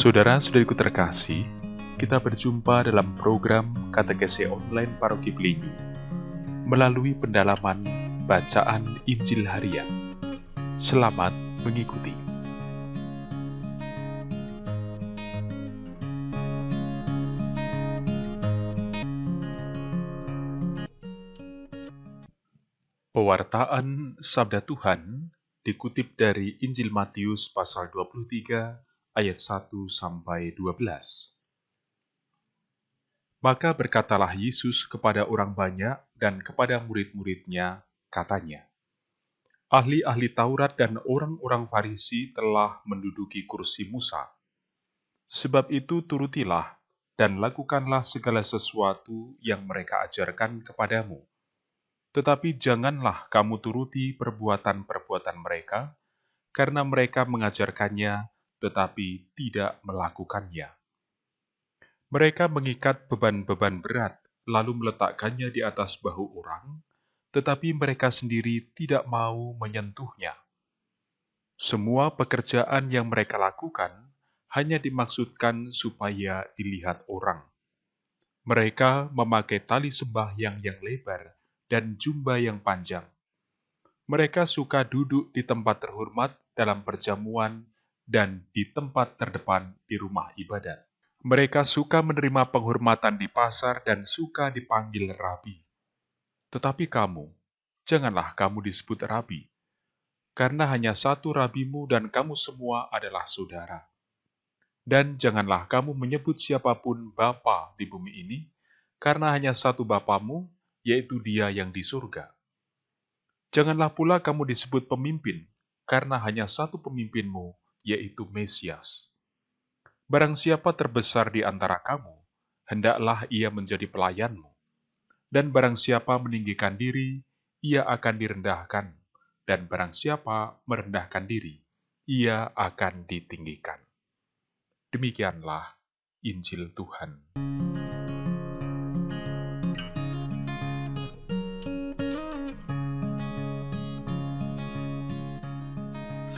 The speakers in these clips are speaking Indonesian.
Saudara-saudariku terkasih, kita berjumpa dalam program Katekese Online Paroki Belinyu melalui pendalaman bacaan Injil Harian. Selamat mengikuti. Pewartaan Sabda Tuhan dikutip dari Injil Matius pasal 23 ayat 1-12. Maka berkatalah Yesus kepada orang banyak dan kepada murid-muridnya, katanya, ahli-ahli Taurat dan orang-orang Farisi telah menduduki kursi Musa. Sebab itu turutilah dan lakukanlah segala sesuatu yang mereka ajarkan kepadamu. Tetapi janganlah kamu turuti perbuatan-perbuatan mereka, karena mereka mengajarkannya tetapi tidak melakukannya. Mereka mengikat beban-beban berat, lalu meletakkannya di atas bahu orang, tetapi mereka sendiri tidak mau menyentuhnya. Semua pekerjaan yang mereka lakukan hanya dimaksudkan supaya dilihat orang. Mereka memakai tali sembahyang yang lebar dan jubah yang panjang. Mereka suka duduk di tempat terhormat dalam perjamuan dan di tempat terdepan di rumah ibadat. Mereka suka menerima penghormatan di pasar dan suka dipanggil rabi. Tetapi kamu, janganlah kamu disebut rabi, karena hanya satu rabimu dan kamu semua adalah saudara. Dan janganlah kamu menyebut siapapun bapa di bumi ini, karena hanya satu bapamu, yaitu Dia yang di surga. Janganlah pula kamu disebut pemimpin, karena hanya satu pemimpinmu, yaitu Mesias. Barang siapa terbesar di antara kamu, hendaklah ia menjadi pelayanmu. Dan barang siapa meninggikan diri, ia akan direndahkan. Dan barang siapa merendahkan diri, ia akan ditinggikan. Demikianlah Injil Tuhan.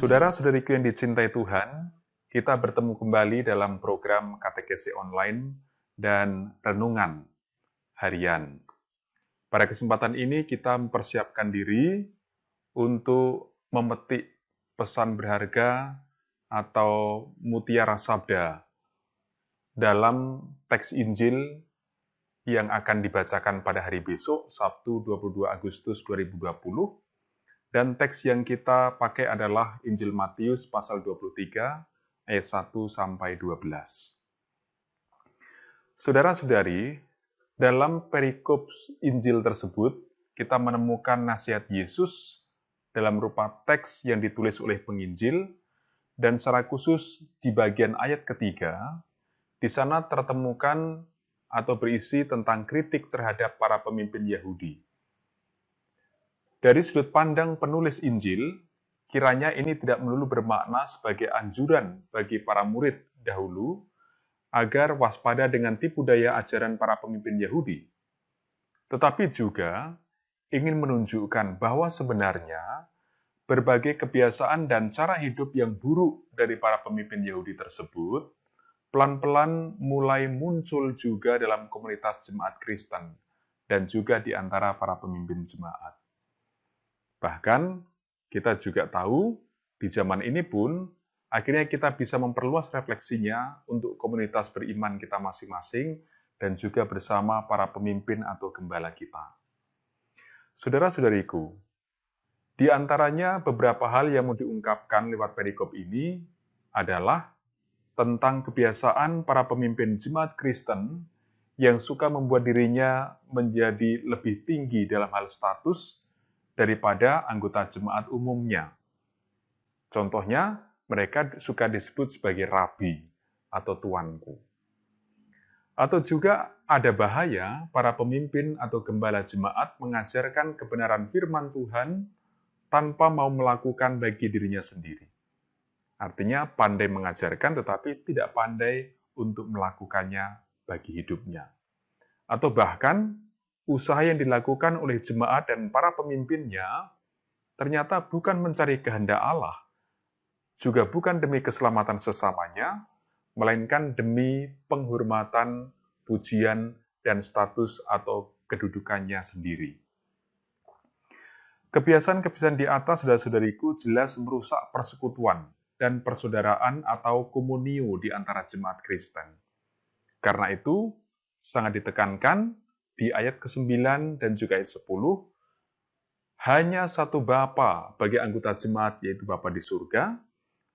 Saudara-saudariku yang dicintai Tuhan, kita bertemu kembali dalam program Katekese Online dan Renungan Harian. Pada kesempatan ini kita mempersiapkan diri untuk memetik pesan berharga atau mutiara sabda dalam teks Injil yang akan dibacakan pada hari besok, Sabtu 22 Agustus 2020. Dan teks yang kita pakai adalah Injil Matius pasal 23 ayat 1-12. Saudara-saudari, dalam perikop Injil tersebut, kita menemukan nasihat Yesus dalam rupa teks yang ditulis oleh penginjil, dan secara khusus di bagian ayat ketiga, di sana tertemukan atau berisi tentang kritik terhadap para pemimpin Yahudi. Dari sudut pandang penulis Injil, kiranya ini tidak melulu bermakna sebagai anjuran bagi para murid dahulu agar waspada dengan tipu daya ajaran para pemimpin Yahudi, tetapi juga ingin menunjukkan bahwa sebenarnya berbagai kebiasaan dan cara hidup yang buruk dari para pemimpin Yahudi tersebut pelan-pelan mulai muncul juga dalam komunitas jemaat Kristen dan juga di antara para pemimpin jemaat. Bahkan, kita juga tahu, di zaman ini pun, akhirnya kita bisa memperluas refleksinya untuk komunitas beriman kita masing-masing dan juga bersama para pemimpin atau gembala kita. Saudara-saudariku, di antaranya beberapa hal yang mau diungkapkan lewat perikop ini adalah tentang kebiasaan para pemimpin jemaat Kristen yang suka membuat dirinya menjadi lebih tinggi dalam hal status daripada anggota jemaat umumnya. Contohnya, mereka suka disebut sebagai rabi atau tuanku. Atau juga ada bahaya para pemimpin atau gembala jemaat mengajarkan kebenaran firman Tuhan tanpa mau melakukan bagi dirinya sendiri. Artinya pandai mengajarkan tetapi tidak pandai untuk melakukannya bagi hidupnya. Atau bahkan usaha yang dilakukan oleh jemaat dan para pemimpinnya ternyata bukan mencari kehendak Allah, juga bukan demi keselamatan sesamanya, melainkan demi penghormatan, pujian, dan status atau kedudukannya sendiri. Kebiasaan-kebiasaan di atas, saudara-saudariku, jelas merusak persekutuan dan persaudaraan atau komunio di antara jemaat Kristen. Karena itu, sangat ditekankan di ayat ke-9 dan juga ayat 10, hanya satu Bapa bagi anggota jemaat, yaitu Bapa di surga,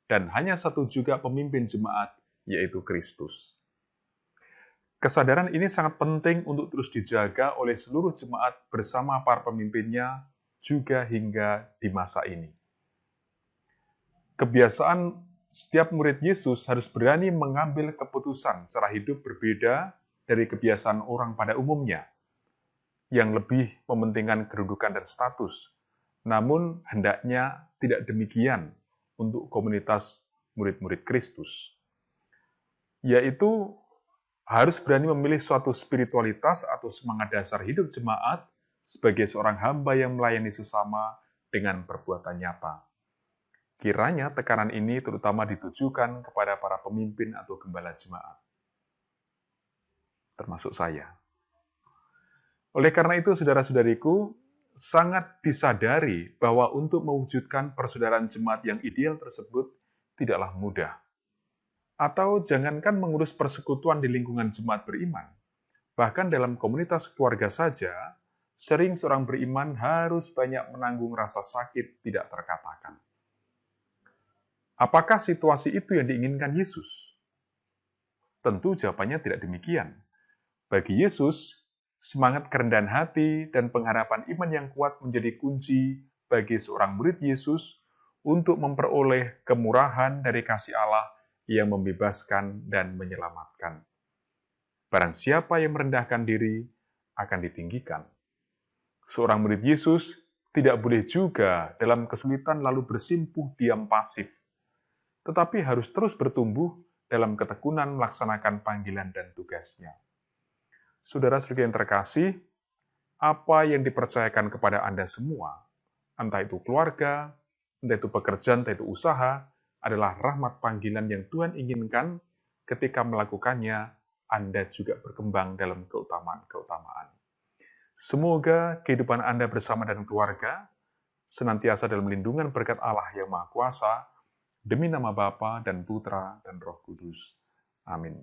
dan hanya satu juga pemimpin jemaat, yaitu Kristus. Kesadaran ini sangat penting untuk terus dijaga oleh seluruh jemaat bersama para pemimpinnya, juga hingga di masa ini. Kebiasaan setiap murid Yesus harus berani mengambil keputusan cara hidup berbeda dari kebiasaan orang pada umumnya, yang lebih mementingkan kedudukan dan status. Namun, hendaknya tidak demikian untuk komunitas murid-murid Kristus, yaitu harus berani memilih suatu spiritualitas atau semangat dasar hidup jemaat sebagai seorang hamba yang melayani sesama dengan perbuatan nyata. Kiranya tekanan ini terutama ditujukan kepada para pemimpin atau gembala jemaat, termasuk saya. Oleh karena itu, saudara-saudariku, sangat disadari bahwa untuk mewujudkan persaudaraan jemaat yang ideal tersebut tidaklah mudah. Atau jangankan mengurus persekutuan di lingkungan jemaat beriman, bahkan dalam komunitas keluarga saja, sering seorang beriman harus banyak menanggung rasa sakit tidak terkatakan. Apakah situasi itu yang diinginkan Yesus? Tentu jawabannya tidak demikian. Bagi Yesus, semangat kerendahan hati dan pengharapan iman yang kuat menjadi kunci bagi seorang murid Yesus untuk memperoleh kemurahan dari kasih Allah yang membebaskan dan menyelamatkan. Barang siapa yang merendahkan diri akan ditinggikan. Seorang murid Yesus tidak boleh juga dalam kesulitan lalu bersimpuh diam pasif, tetapi harus terus bertumbuh dalam ketekunan melaksanakan panggilan dan tugasnya. Saudara-saudara yang terkasih, apa yang dipercayakan kepada Anda semua, entah itu keluarga, entah itu pekerjaan, entah itu usaha, adalah rahmat panggilan yang Tuhan inginkan. Ketika melakukannya, Anda juga berkembang dalam keutamaan-keutamaan. Semoga kehidupan Anda bersama dan keluarga senantiasa dalam lindungan berkat Allah yang Maha Kuasa, demi nama Bapa dan Putra dan Roh Kudus. Amin.